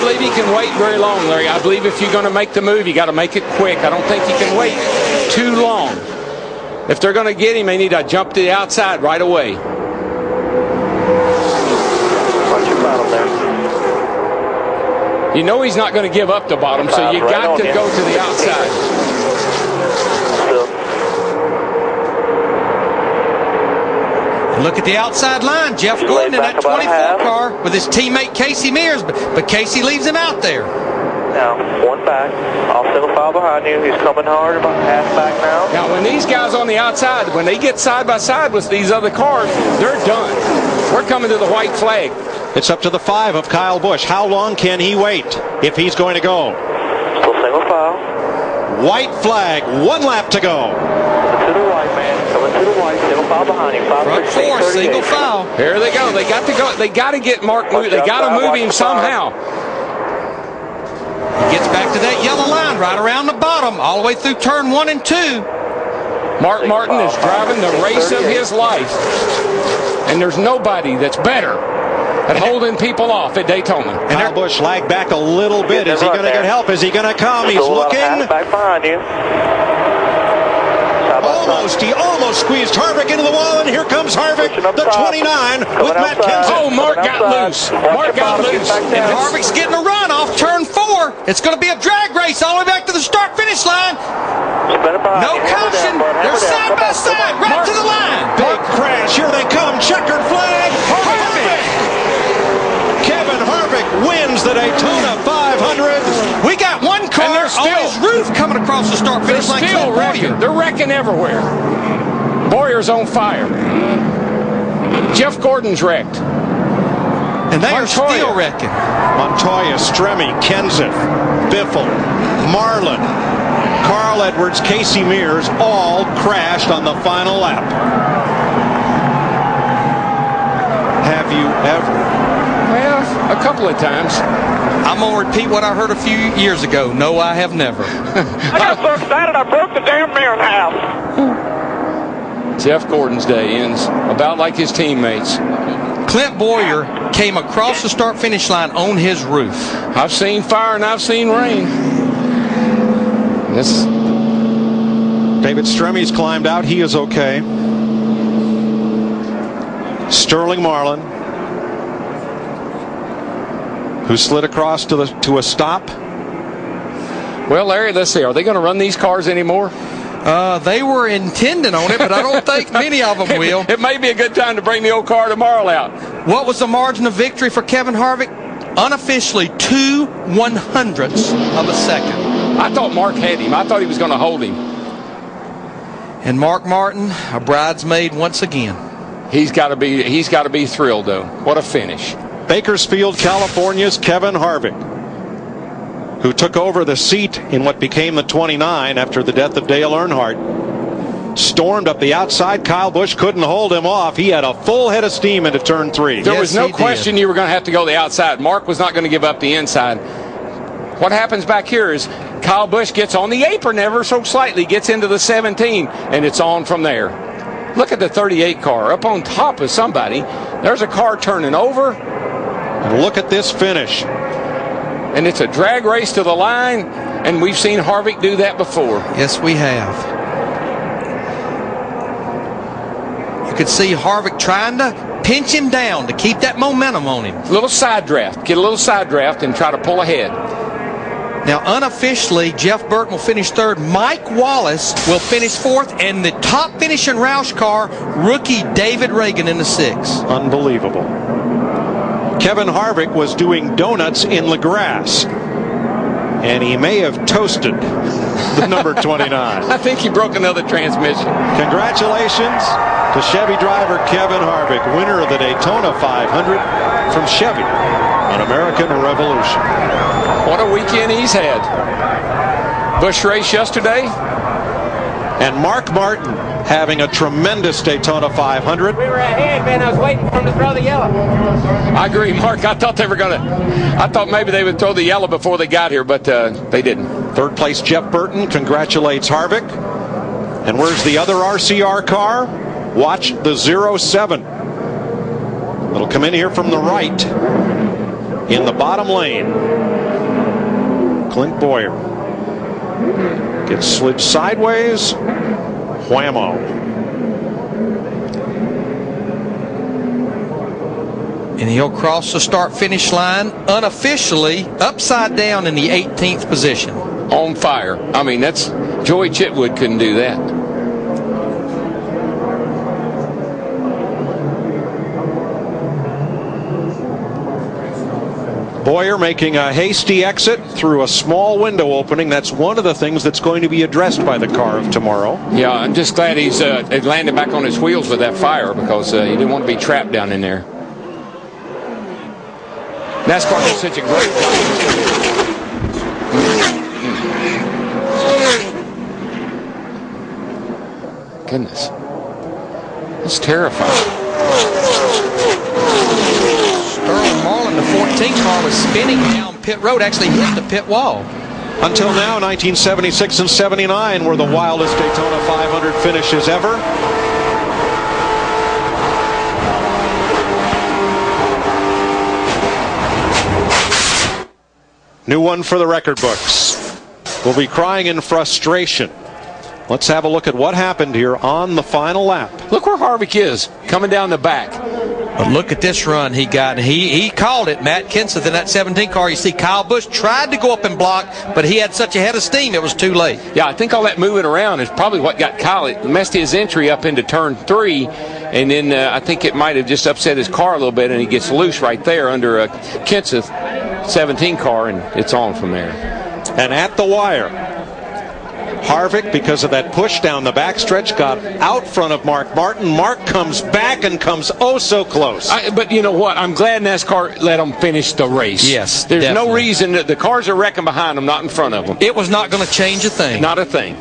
believe he can wait very long, Larry. I believe if you're going to make the move, you got to make it quick. I don't think he can wait too long. If they're going to get him, they need to jump to the outside right away. Watch your bottom there. You know he's not going to give up the bottom, so you got to go to the outside. Look at the outside line. Jeff Gordon in that 24 car with his teammate Casey Mears, but Casey leaves him out there. Now, one back. All single file behind you. He's coming hard, about half back now. Now, when these guys on the outside, when they get side by side with these other cars, they're done. We're coming to the white flag. It's up to the 5 of Kyle Busch. How long can he wait if he's going to go? Still single file. White flag, 1 lap to go. To the white, man. Coming to the white. Single file behind you. Front 4, single file. Here they go. They got to go. They got to get Mark moved. They got to move him somehow. He gets back to that yellow line right around the bottom, all the way through turn 1 and 2. Mark Martin is driving the race of his life, and there's nobody that's better at holding people off at Daytona. And Kyle Busch lagged back a little bit. Is he going to get help? Is he going to come? He's looking. Back behind you. He almost squeezed Harvick into the wall, and here comes Harvick, the 29, with Matt Kenseth. Oh, Mark got loose. Mark got loose. And Harvick's getting a run off turn 4. It's going to be a drag race all the way back to the start-finish line. No caution. They're side by side, right to the line. Big crash. Here they come. Checkered flag. Harvick. Kevin Harvick wins the Daytona 500. We got one car on his roof coming across the start-finish line. Still wrecking. They're wrecking everywhere. Bowyer's on fire. Jeff Gordon's wrecked. And they are still wrecking. Montoya, Stremme, Kenseth, Biffle, Marlin, Carl Edwards, Casey Mears all crashed on the final lap. Have you ever? Well, a couple of times. I'm going to repeat what I heard a few years ago. No, I have never. I got so excited I broke the damn mirror in half. Jeff Gordon's day ends about like his teammates. Clint Bowyer came across the start-finish line on his roof. I've seen fire and I've seen rain. David Stremme's climbed out. He is okay. Sterling Marlin, who slid across to a stop. Well, Larry, let's see. Are they going to run these cars anymore? They were intending on it, but I don't think many of them will. It may be a good time to bring the old car tomorrow out. What was the margin of victory for Kevin Harvick? Unofficially 2/100ths of a second. I thought Mark had him. I thought he was going to hold him. And Mark Martin, a bridesmaid once again. He's got to be thrilled, though. What a finish. Bakersfield, California's Kevin Harvick, who took over the seat in what became the 29 after the death of Dale Earnhardt, stormed up the outside. Kyle Busch couldn't hold him off. He had a full head of steam into turn 3. There was no question you were going to have to go the outside. Mark was not going to give up the inside. What happens back here is Kyle Busch gets on the apron ever so slightly, gets into the 17, and it's on from there. Look at the 38 car up on top of somebody. There's a car turning over. And look at this finish. And it's a drag race to the line, and we've seen Harvick do that before. Yes, we have. You could see Harvick trying to pinch him down to keep that momentum on him. A little side draft. Get a little side draft and try to pull ahead. Now, unofficially, Jeff Burton will finish 3rd. Mike Wallace will finish 4th. And the top finish in Roush car, rookie David Ragan in the 6th. Unbelievable. Kevin Harvick was doing donuts in LaGrasse, and he may have toasted the number 29. I think he broke another transmission. Congratulations to Chevy driver Kevin Harvick, winner of the Daytona 500 from Chevy on American Revolution. What a weekend he's had. Busch race yesterday. And Mark Martin having a tremendous Daytona 500. We were ahead, man. I was waiting for them to throw the yellow. I agree, Mark. I thought maybe they would throw the yellow before they got here, but they didn't. 3rd place, Jeff Burton congratulates Harvick. And where's the other RCR car? Watch the 07. It'll come in here from the right. in the bottom lane. Clint Bowyer gets slid sideways. Whammo. And he'll cross the start-finish line unofficially upside down in the 18th position. On fire. I mean, that's Joey Chitwood couldn't do that. Bowyer making a hasty exit through a small window opening. That's one of the things that's going to be addressed by the car of tomorrow. Yeah, I'm just glad he's landed back on his wheels with that fire, because he didn't want to be trapped down in there. NASCAR does such a great job. Goodness. That's terrifying. Sterling Marlin, the 14 car, was spinning down pit road, actually hit the pit wall. Until now, 1976 and 79 were the wildest Daytona 500 finishes ever. New one for the record books. We'll be crying in frustration. Let's have a look at what happened here on the final lap. Look where Harvick is, coming down the back. But look at this run he got. He called it, Matt Kenseth, in that 17 car. You see Kyle Busch tried to go up and block, but he had such a head of steam it was too late. Yeah, I think all that moving around is probably what got Kyle. It messed his entry up into turn 3, and then I think it might have just upset his car a little bit, and he gets loose right there under a Kenseth 17 car, and it's on from there. And at the wire, Harvick, because of that push down the backstretch, got out front of Mark Martin. Mark comes back and comes oh so close. But you know what? I'm glad NASCAR let them finish the race. Yes, There's definitely no reason that the cars are wrecking behind them, not in front of them. It was not going to change a thing. Not a thing.